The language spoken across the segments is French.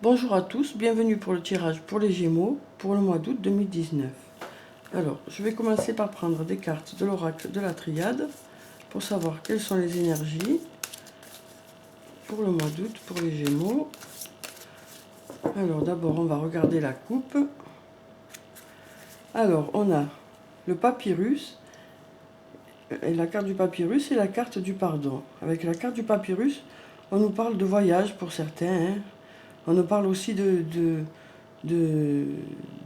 Bonjour à tous, bienvenue pour le tirage pour les Gémeaux pour le mois d'août 2019. Alors, je vais commencer par prendre des cartes de l'oracle de la Triade pour savoir quelles sont les énergies pour le mois d'août pour les Gémeaux. Alors, d'abord, on va regarder la coupe. Alors, on a le papyrus, et la carte du papyrus et la carte du pardon. Avec la carte du papyrus, on nous parle de voyage pour certains, hein. On nous parle aussi de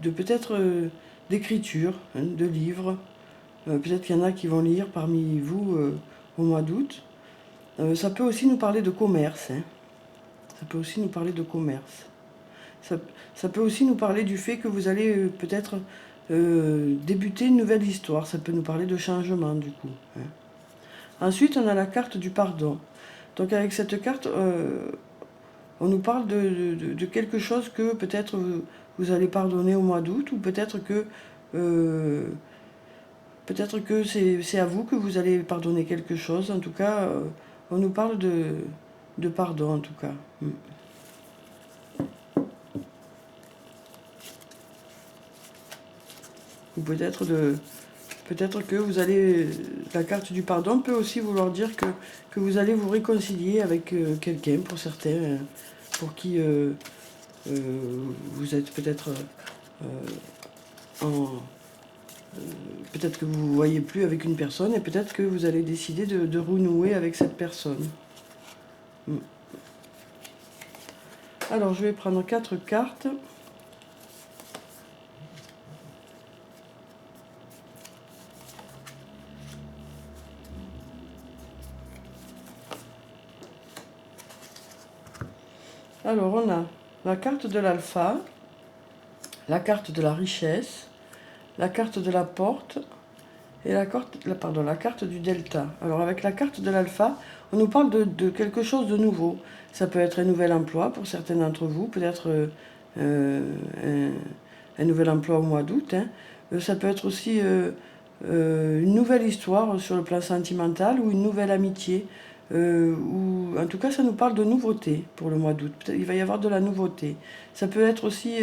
peut-être d'écriture, hein, de livres. Peut-être qu'il y en a qui vont lire parmi vous au mois d'août. Ça peut aussi nous parler de commerce, hein. Ça peut aussi nous parler de commerce. Ça, ça peut aussi nous parler du fait que vous allez peut-être débuter une nouvelle histoire. Ça peut nous parler de changement du coup, hein. Ensuite, on a la carte du pardon. Donc avec cette carte, on nous parle de quelque chose que peut-être vous allez pardonner au mois d'août, ou euh, peut-être que c'est à vous que vous allez pardonner quelque chose. En tout cas, on nous parle de pardon, en tout cas. Ou peut-être que vous allez... La carte du pardon peut aussi vouloir dire que vous allez vous réconcilier avec quelqu'un, pour certains, pour qui vous êtes peut-être en... Peut-être que vous ne voyez plus avec une personne et peut-être que vous allez décider de renouer avec cette personne. Alors, je vais prendre 4 cartes. Alors, on a la carte de l'alpha, la carte de la richesse, la carte de la porte et la carte du delta. Alors, avec la carte de l'alpha, on nous parle de quelque chose de nouveau. Ça peut être un nouvel emploi pour certains d'entre vous, peut-être un nouvel emploi au mois d'août, hein. Ça peut être aussi une nouvelle histoire sur le plan sentimental ou une nouvelle amitié. Ou en tout cas, ça nous parle de nouveauté pour le mois d'août. Il va y avoir de la nouveauté. Ça peut être aussi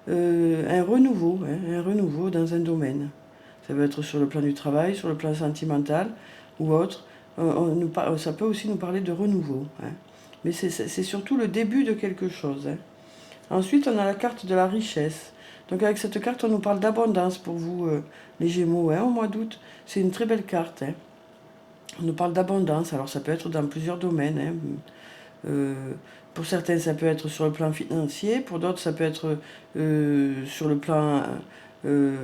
un renouveau, hein, un renouveau dans un domaine. Ça peut être sur le plan du travail, sur le plan sentimental ou autre. Ça peut aussi nous parler de renouveau, hein. Mais c'est surtout le début de quelque chose, hein. Ensuite, on a la carte de la richesse. Donc avec cette carte, on nous parle d'abondance pour vous, les Gémeaux, hein, au mois d'août. C'est une très belle carte, hein. On nous parle d'abondance, alors ça peut être dans plusieurs domaines, hein. Pour certains, ça peut être sur le plan financier, pour d'autres, ça peut être sur le plan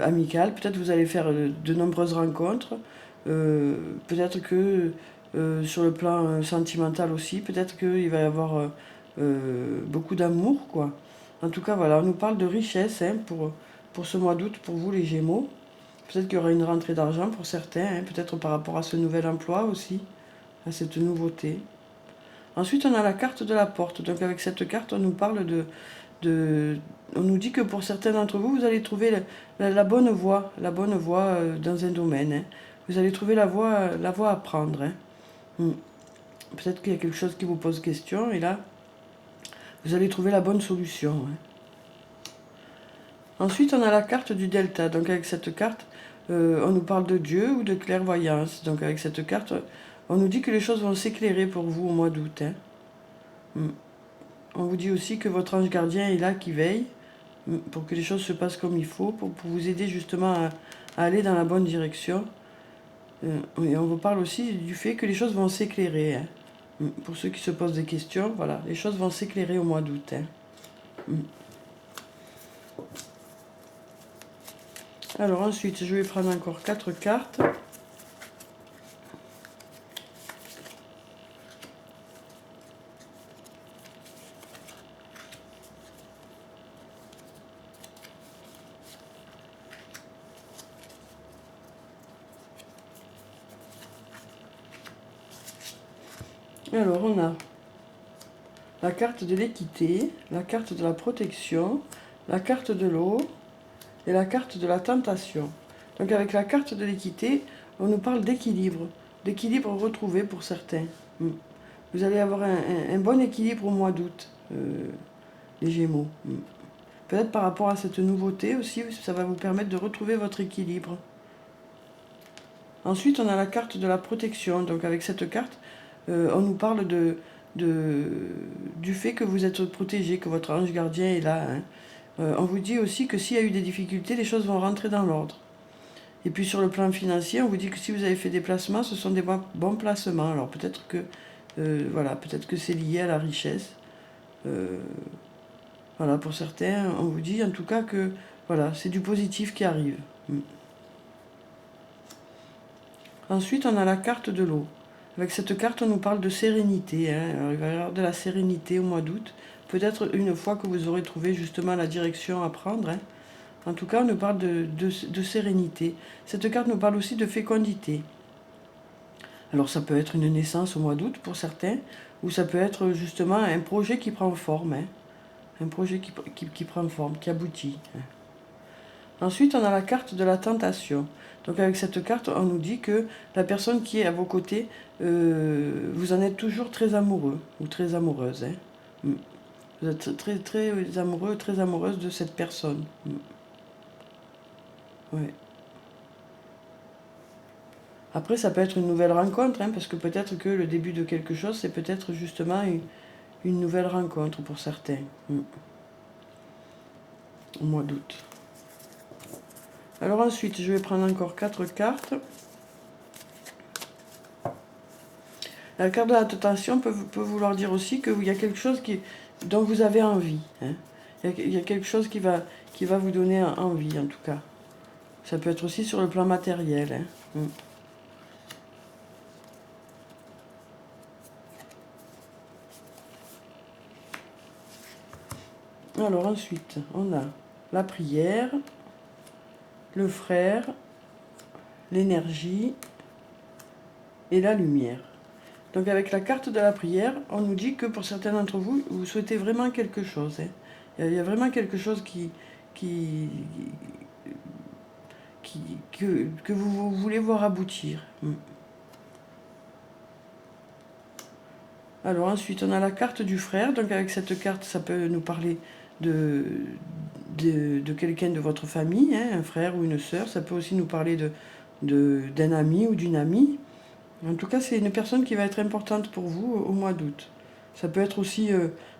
amical. Peut-être vous allez faire de nombreuses rencontres. Peut-être que sur le plan sentimental aussi, peut-être qu'il va y avoir beaucoup d'amour, quoi. En tout cas, voilà, on nous parle de richesse, hein, pour ce mois d'août, pour vous les Gémeaux. Peut-être qu'il y aura une rentrée d'argent pour certains, hein, peut-être par rapport à ce nouvel emploi aussi, à cette nouveauté. Ensuite, on a la carte de la porte. Donc avec cette carte, on nous parle on nous dit que pour certains d'entre vous, vous allez trouver la bonne voie, dans un domaine, hein. Vous allez trouver la voie à prendre, hein. Peut-être qu'il y a quelque chose qui vous pose question, et là, vous allez trouver la bonne solution, hein. Ensuite, on a la carte du delta. Donc avec cette carte, on nous parle de Dieu ou de clairvoyance. Donc avec cette carte, on nous dit que les choses vont s'éclairer pour vous au mois d'août, hein. On vous dit aussi que votre ange gardien est là, qui veille, pour que les choses se passent comme il faut, pour vous aider justement à aller dans la bonne direction. Et on vous parle aussi du fait que les choses vont s'éclairer, hein. Pour ceux qui se posent des questions, voilà, les choses vont s'éclairer au mois d'août, hein. Alors ensuite, je vais prendre encore 4 cartes. Alors on a la carte de l'équité, la carte de la protection, la carte de l'eau et la carte de la tentation. Donc avec la carte de l'équité, on nous parle d'équilibre retrouvé pour certains. Vous allez avoir un bon équilibre au mois d'août. les Gémeaux. Peut-être par rapport à cette nouveauté aussi, ça va vous permettre de retrouver votre équilibre. Ensuite, on a la carte de la protection. Donc avec cette carte, on nous parle du fait que vous êtes protégé, que votre ange gardien est là. Hein. On vous dit aussi que s'il y a eu des difficultés, les choses vont rentrer dans l'ordre. Et puis sur le plan financier, on vous dit que si vous avez fait des placements, ce sont des bons placements. Alors peut-être que voilà, peut-être que c'est lié à la richesse. Voilà, pour certains, on vous dit en tout cas que voilà, c'est du positif qui arrive. Ensuite, on a la carte de l'eau. Avec cette carte, on nous parle de sérénité. Hein. Alors, il va y avoir de la sérénité au mois d'août. Peut-être une fois que vous aurez trouvé justement la direction à prendre. Hein. En tout cas, on nous parle de sérénité. Cette carte nous parle aussi de fécondité. Alors, ça peut être une naissance au mois d'août pour certains, ou ça peut être justement un projet qui prend forme. Hein. Un projet qui prend forme, qui aboutit. Hein. Ensuite, on a la carte de la tentation. Donc avec cette carte, on nous dit que la personne qui est à vos côtés, vous en êtes toujours très amoureux ou très amoureuse. Hein. Vous êtes très, très amoureux, très amoureuse de cette personne. Ouais. Après, ça peut être une nouvelle rencontre, hein, parce que peut-être que le début de quelque chose, c'est peut-être justement une nouvelle rencontre pour certains. Au mois d'août. Alors ensuite, je vais prendre encore 4 cartes. La carte de la tentation peut vouloir dire aussi qu'il y a quelque chose dont vous avez envie. Hein. Il y a quelque chose qui va vous donner envie, en tout cas. Ça peut être aussi sur le plan matériel. Hein. Alors ensuite, on a la prière, le frère, l'énergie et la lumière. Donc avec la carte de la prière, on nous dit que pour certains d'entre vous, vous souhaitez vraiment quelque chose. Hein. Il y a vraiment quelque chose que vous voulez voir aboutir. Alors ensuite, on a la carte du frère. Donc avec cette carte, ça peut nous parler de quelqu'un de votre famille, hein, un frère ou une sœur. Ça peut aussi nous parler d'un ami ou d'une amie. En tout cas, c'est une personne qui va être importante pour vous au mois d'août. Ça peut être aussi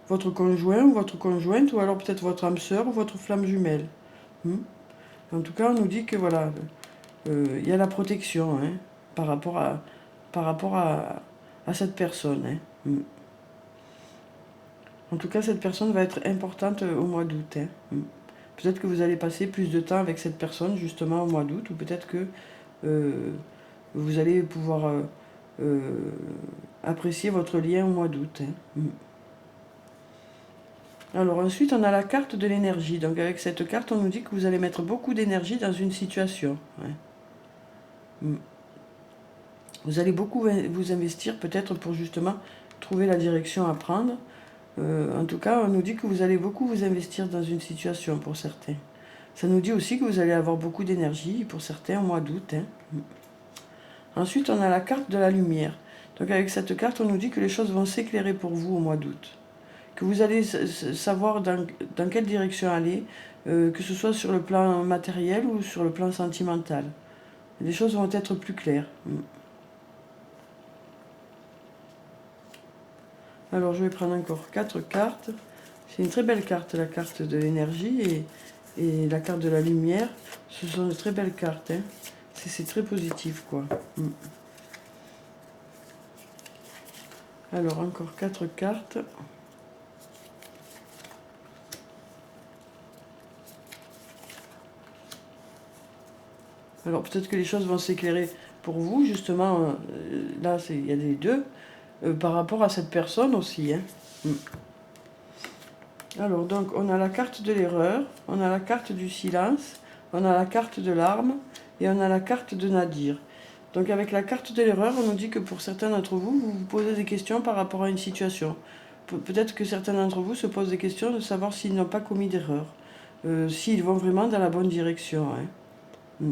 votre conjoint ou votre conjointe, ou alors peut-être votre âme sœur ou votre flamme jumelle. En tout cas, on nous dit que voilà, il y a la protection hein, par rapport à cette personne. Hein. En tout cas, cette personne va être importante au mois d'août. Hein. Peut-être que vous allez passer plus de temps avec cette personne justement au mois d'août, ou peut-être que vous allez pouvoir apprécier votre lien au mois d'août. Hein. Alors ensuite, on a la carte de l'énergie. Donc avec cette carte, on nous dit que vous allez mettre beaucoup d'énergie dans une situation. Hein. Vous allez beaucoup vous investir peut-être pour justement trouver la direction à prendre. En tout cas, on nous dit que vous allez beaucoup vous investir dans une situation pour certains. Ça nous dit aussi que vous allez avoir beaucoup d'énergie pour certains au mois d'août. Hein. Ensuite, on a la carte de la lumière. Donc avec cette carte, on nous dit que les choses vont s'éclairer pour vous au mois d'août. Que vous allez savoir dans quelle direction aller, que ce soit sur le plan matériel ou sur le plan sentimental. Les choses vont être plus claires. Alors je vais prendre encore 4 cartes. C'est une très belle carte, la carte de l'énergie et la carte de la lumière. Ce sont de très belles cartes. Hein. C'est très positif quoi. Alors encore 4 cartes. Alors peut-être que les choses vont s'éclairer pour vous, justement, là il y a les deux, par rapport à cette personne aussi. Hein. Alors donc on a la carte de l'erreur, on a la carte du silence, on a la carte de l'arme et on a la carte de Nadir. Donc avec la carte de l'erreur, on nous dit que pour certains d'entre vous, vous vous posez des questions par rapport à une situation. Peut-être que certains d'entre vous se posent des questions de savoir s'ils n'ont pas commis d'erreur, s'ils vont vraiment dans la bonne direction. Hein.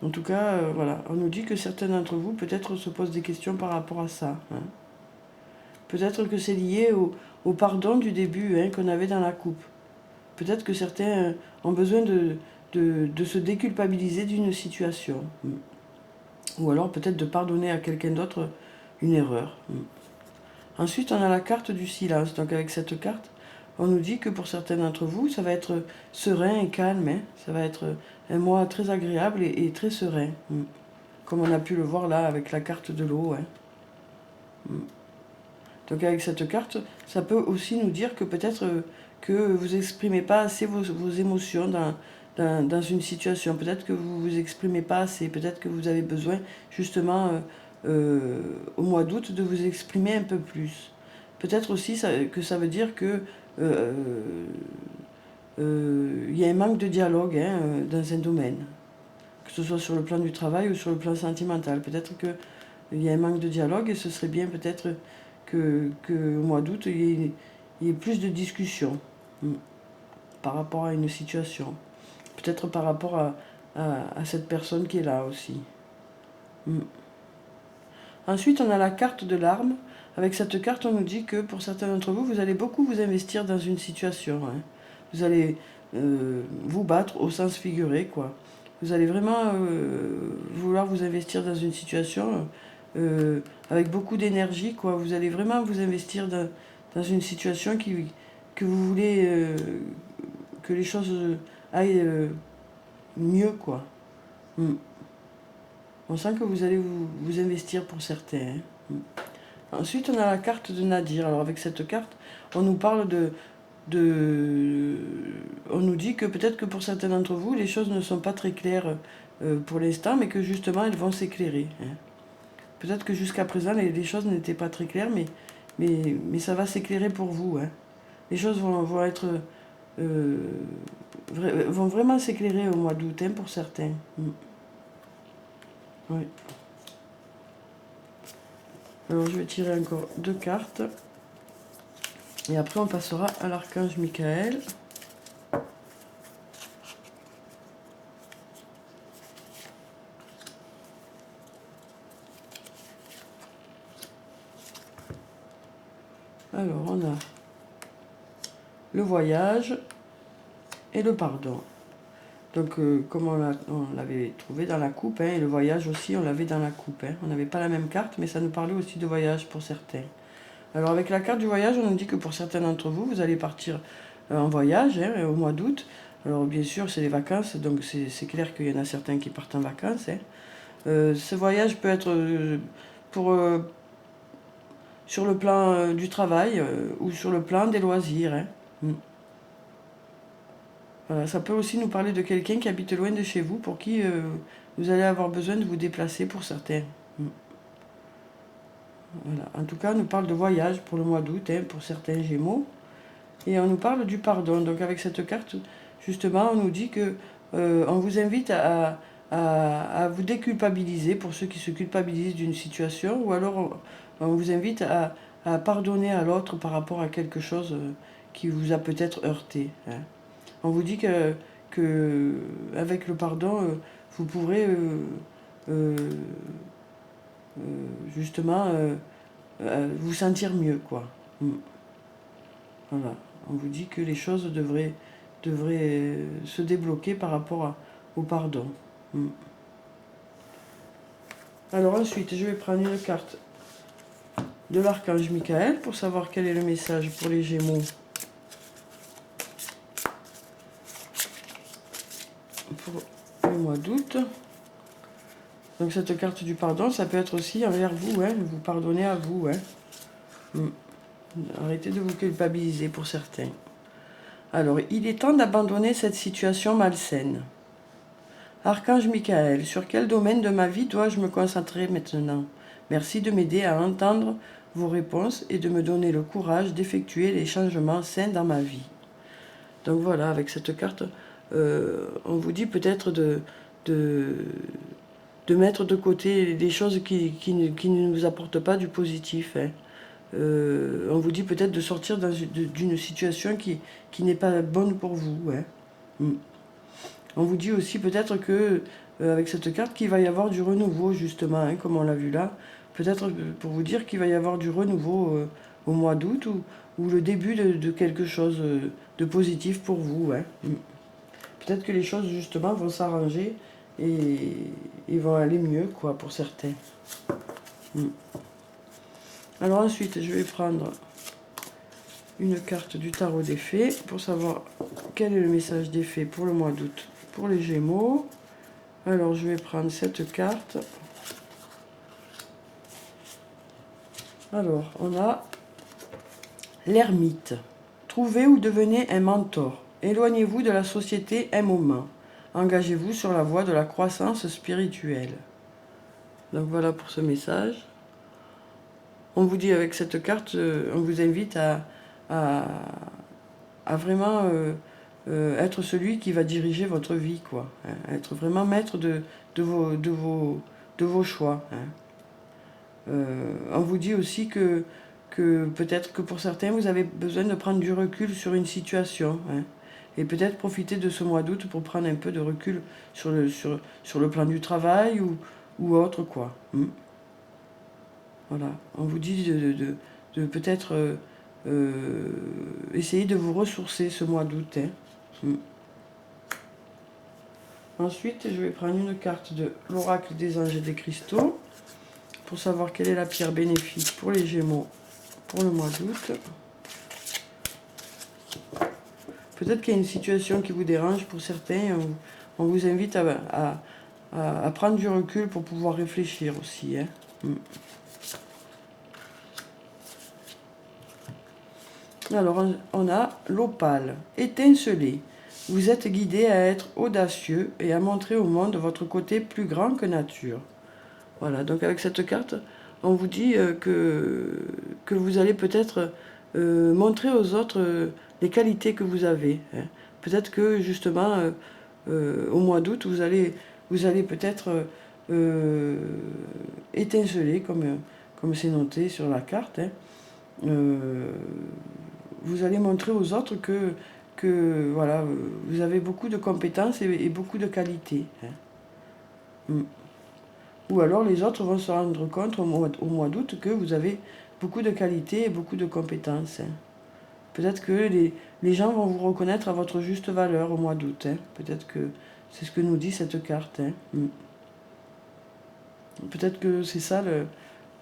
En tout cas, voilà, on nous dit que certains d'entre vous peut-être se posent des questions par rapport à ça. Hein. Peut-être que c'est lié au pardon du début qu'on avait dans la coupe. Peut-être que certains ont besoin de se déculpabiliser d'une situation. Ou alors peut-être de pardonner à quelqu'un d'autre une erreur. Ensuite, on a la carte du silence. Donc avec cette carte, on nous dit que pour certains d'entre vous, ça va être serein et calme. Ça va être un mois très agréable et très serein. Comme on a pu le voir là avec la carte de l'eau. Donc avec cette carte, ça peut aussi nous dire que peut-être que vous n'exprimez pas assez vos émotions dans une situation. Peut-être que vous ne vous exprimez pas assez. Peut-être que vous avez besoin justement au mois d'août de vous exprimer un peu plus. Peut-être aussi que ça veut dire que y a un manque de dialogue dans un domaine. Que ce soit sur le plan du travail ou sur le plan sentimental. Peut-être qu'il y a un manque de dialogue et ce serait bien peut-être qu'au mois d'août, il y ait plus de discussions par rapport à une situation. Peut-être par rapport à cette personne qui est là aussi. Ensuite, on a la carte de l'arme. Avec cette carte, on nous dit que pour certains d'entre vous, vous allez beaucoup vous investir dans une situation. Vous allez vous battre au sens figuré, quoi. Vous allez vraiment vouloir vous investir dans une situation avec beaucoup d'énergie, quoi. Vous allez vraiment vous investir dans une situation que vous voulez que les choses aillent mieux, quoi. On sent que vous allez vous investir pour certains. Ensuite, on a la carte de Nadir. Alors avec cette carte, on nous parle on nous dit que peut-être que pour certains d'entre vous, les choses ne sont pas très claires pour l'instant, mais que justement, elles vont s'éclairer. Peut-être que jusqu'à présent, les choses n'étaient pas très claires, mais ça va s'éclairer pour vous. Les choses vont être... vont vraiment s'éclairer au mois d'août, pour certains. Oui. Alors je vais tirer encore 2 cartes. Et après on passera à l'archange Michael. Alors on a le voyage et le pardon. Donc comme on l'avait trouvé dans la coupe, et le voyage aussi on l'avait dans la coupe. On n'avait pas la même carte, mais ça nous parlait aussi de voyage pour certains. Alors avec la carte du voyage, on nous dit que pour certains d'entre vous, vous allez partir en voyage au mois d'août. Alors bien sûr, c'est les vacances, donc c'est clair qu'il y en a certains qui partent en vacances. Ce voyage peut être sur le plan du travail ou sur le plan des loisirs. Voilà, ça peut aussi nous parler de quelqu'un qui habite loin de chez vous, pour qui vous allez avoir besoin de vous déplacer pour certains. Voilà. En tout cas, on nous parle de voyage pour le mois d'août, pour certains Gémeaux. Et on nous parle du pardon. Donc avec cette carte, justement, on nous dit que on vous invite à vous déculpabiliser pour ceux qui se culpabilisent d'une situation, ou alors on vous invite à pardonner à l'autre par rapport à quelque chose qui vous a peut-être heurté. On vous dit que avec le pardon, vous pourrez justement vous sentir mieux, quoi. Voilà. On vous dit que les choses devraient se débloquer par rapport au pardon. Alors ensuite, je vais prendre une carte de l'archange Michael pour savoir quel est le message pour les Gémeaux pour le mois d'août. Donc cette carte du pardon, ça peut être aussi envers vous, vous pardonnez à vous. Arrêtez de vous culpabiliser pour certains. Alors, il est temps d'abandonner cette situation malsaine. Archange Michael, sur quel domaine de ma vie dois-je me concentrer maintenant? Merci de m'aider à entendre vos réponses et de me donner le courage d'effectuer les changements sains dans ma vie. Donc voilà, avec cette carte, on vous dit peut-être de mettre de côté les choses qui ne nous apportent pas du positif. On vous dit peut-être de sortir d'une situation qui n'est pas bonne pour vous. On vous dit aussi peut-être que avec cette carte qu'il va y avoir du renouveau, justement, comme on l'a vu là. Peut-être pour vous dire qu'il va y avoir du renouveau au mois d'août, ou le début de quelque chose de positif pour vous. Hein. Peut-être que les choses justement vont s'arranger et vont aller mieux quoi pour certains. Alors ensuite, je vais prendre une carte du tarot des fées pour savoir quel est le message des fées pour le mois d'août pour les Gémeaux. Alors je vais prendre cette carte. Alors on a l'ermite. Trouvez ou devenez un mentor. Éloignez-vous de la société un moment. Engagez-vous sur la voie de la croissance spirituelle. Donc voilà pour ce message. On vous dit avec cette carte, on vous invite à vraiment être celui qui va diriger votre vie, quoi. Hein, être vraiment maître de vos choix. Hein. On vous dit aussi que peut-être que pour certains, vous avez besoin de prendre du recul sur une situation. Hein, et peut-être profiter de ce mois d'août pour prendre un peu de recul sur le plan du travail ou autre, quoi. Voilà. On vous dit de peut-être essayer de vous ressourcer ce mois d'août. Hein. Ensuite, je vais prendre une carte de l'oracle des anges et des cristaux pour savoir quelle est la pierre bénéfique pour les Gémeaux pour le mois d'août. Peut-être qu'il y a une situation qui vous dérange pour certains. On vous invite à prendre du recul pour pouvoir réfléchir aussi. Hein. Alors, on a l'opale. Étincelez. Vous êtes guidé à être audacieux et à montrer au monde votre côté plus grand que nature. Voilà, donc avec cette carte, on vous dit que vous allez peut-être montrer aux autres les qualités que vous avez. Hein. Peut-être que justement, au mois d'août, vous allez peut-être étinceler, comme c'est noté sur la carte. Hein. Vous allez montrer aux autres que voilà, vous avez beaucoup de compétences et beaucoup de qualités. Hein. Ou alors les autres vont se rendre compte au mois d'août que vous avez beaucoup de qualités et beaucoup de compétences. Hein. Peut-être que les gens vont vous reconnaître à votre juste valeur au mois d'août. Hein. Peut-être que c'est ce que nous dit cette carte. Hein. Peut-être que c'est ça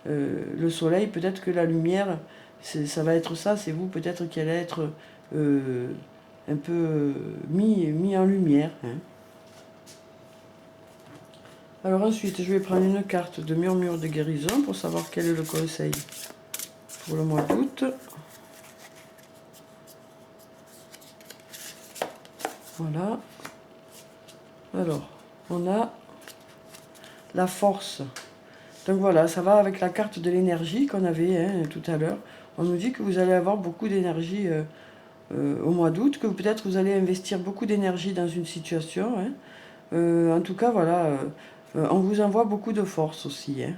le soleil, peut-être que la lumière, ça va être ça, c'est vous peut-être qui allez être un peu mis en lumière. Hein. Alors ensuite, je vais prendre une carte de murmure de guérison pour savoir quel est le conseil pour le mois d'août. Voilà. Alors, on a la force. Donc voilà, ça va avec la carte de l'énergie qu'on avait tout à l'heure. On nous dit que vous allez avoir beaucoup d'énergie au mois d'août, que peut-être vous allez investir beaucoup d'énergie dans une situation. Hein. En tout cas, voilà, on vous envoie beaucoup de force aussi. Hein.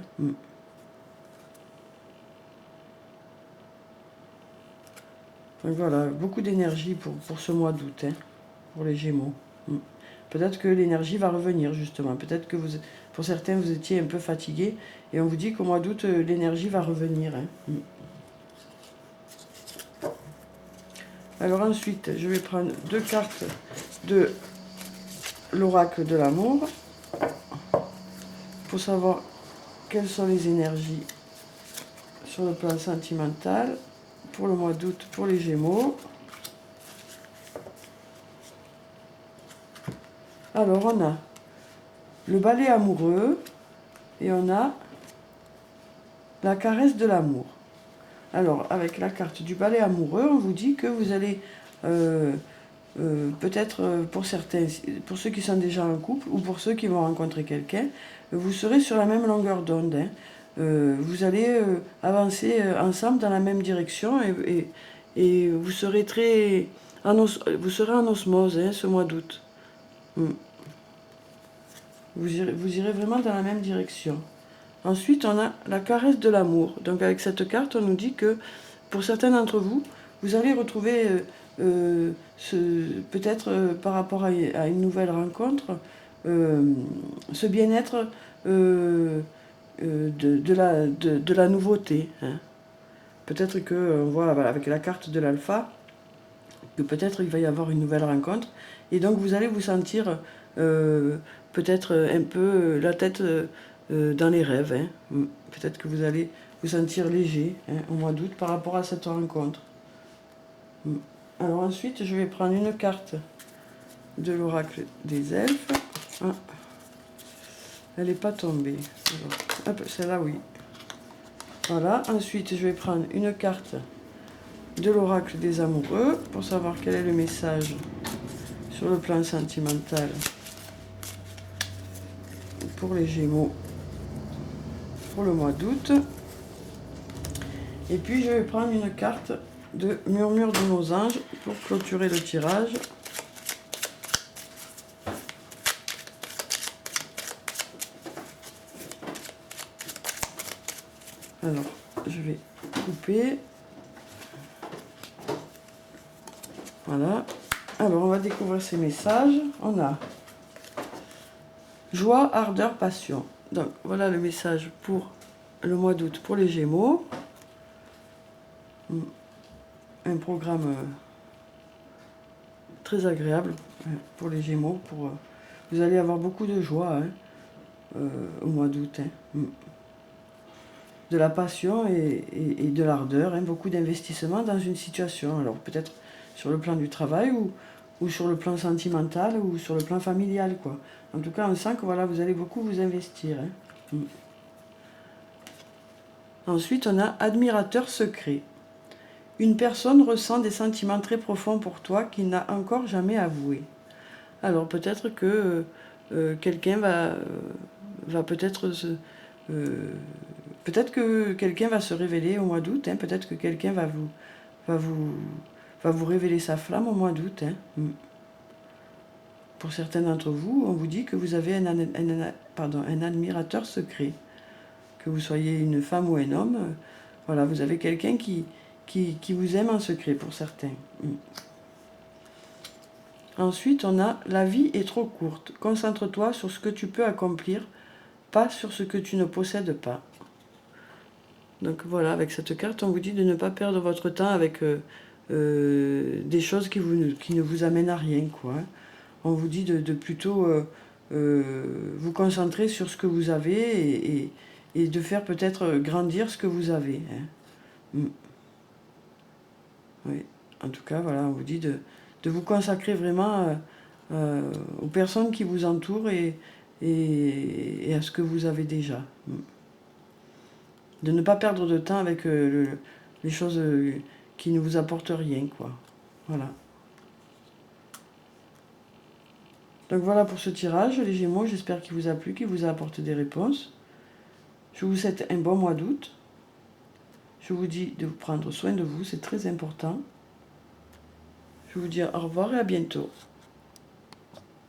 Donc voilà, beaucoup d'énergie pour ce mois d'août, hein, pour les Gémeaux. Peut-être que l'énergie va revenir justement. Peut-être que pour certains, vous étiez un peu fatigué et on vous dit qu'au mois d'août, l'énergie va revenir. Hein. Alors ensuite, je vais prendre 2 cartes de l'oracle de l'amour pour savoir quelles sont les énergies sur le plan sentimental pour le mois d'août pour les Gémeaux. Alors on a le balai amoureux et on a la caresse de l'amour. Alors avec la carte du balai amoureux, on vous dit que vous allez peut-être pour certains, pour ceux qui sont déjà en couple ou pour ceux qui vont rencontrer quelqu'un, vous serez sur la même longueur d'onde. Hein. Vous allez avancer ensemble dans la même direction et vous serez vous serez en osmose ce mois d'août. Vous irez vraiment dans la même direction. Ensuite, on a la caresse de l'amour. Donc avec cette carte, on nous dit que pour certains d'entre vous, vous allez retrouver peut-être par rapport à une nouvelle rencontre, ce bien-être de la nouveauté. Hein. peut-être que on voit voilà, avec la carte de l'alpha que peut-être il va y avoir une nouvelle rencontre et donc vous allez vous sentir peut-être un peu la tête dans les rêves. Hein. Peut-être que vous allez vous sentir léger hein, au mois d'août par rapport à cette rencontre. Alors ensuite, je vais prendre une carte de l'oracle des elfes. Ah, elle n'est pas tombée. Alors, hop, celle-là, oui. Voilà, ensuite, je vais prendre une carte de l'oracle des amoureux pour savoir quel est le message sur le plan sentimental pour les Gémeaux pour le mois d'août. Et puis, je vais prendre une carte de Murmure de nos anges pour clôturer le tirage. Alors, je vais couper. Voilà. Alors, on va découvrir ces messages. On a joie, ardeur, passion. Donc, voilà le message pour le mois d'août pour les Gémeaux. Un programme très agréable pour les Gémeaux. Vous allez avoir beaucoup de joie hein, au mois d'août. Hein. De la passion et de l'ardeur, hein, beaucoup d'investissement dans une situation. Alors peut-être sur le plan du travail ou sur le plan sentimental ou sur le plan familial. Quoi. En tout cas, on sent que voilà, vous allez beaucoup vous investir. Hein. Ensuite, on a admirateur secret. Une personne ressent des sentiments très profonds pour toi qu'il n'a encore jamais avoués. Alors peut-être que quelqu'un va peut-être peut-être que quelqu'un va se révéler au mois d'août, hein. Peut-être que quelqu'un va vous révéler sa flamme au mois d'août. Hein. Pour certains d'entre vous, on vous dit que vous avez un admirateur secret. Que vous soyez une femme ou un homme, voilà, vous avez quelqu'un qui vous aime en secret pour certains. Ensuite, on a la vie est trop courte. Concentre-toi sur ce que tu peux accomplir, pas sur ce que tu ne possèdes pas. Donc voilà, avec cette carte, on vous dit de ne pas perdre votre temps avec des choses qui ne vous amènent à rien, quoi. On vous dit de plutôt vous concentrer sur ce que vous avez et de faire peut-être grandir ce que vous avez. Hein. Oui, en tout cas, voilà, on vous dit de vous consacrer vraiment aux personnes qui vous entourent et à ce que vous avez déjà. De ne pas perdre de temps avec les choses qui ne vous apportent rien, quoi. Voilà. Donc voilà pour ce tirage, les Gémeaux, j'espère qu'il vous a plu, qu'il vous a apporté des réponses. Je vous souhaite un bon mois d'août. Je vous dis de vous prendre soin de vous, c'est très important. Je vous dis au revoir et à bientôt.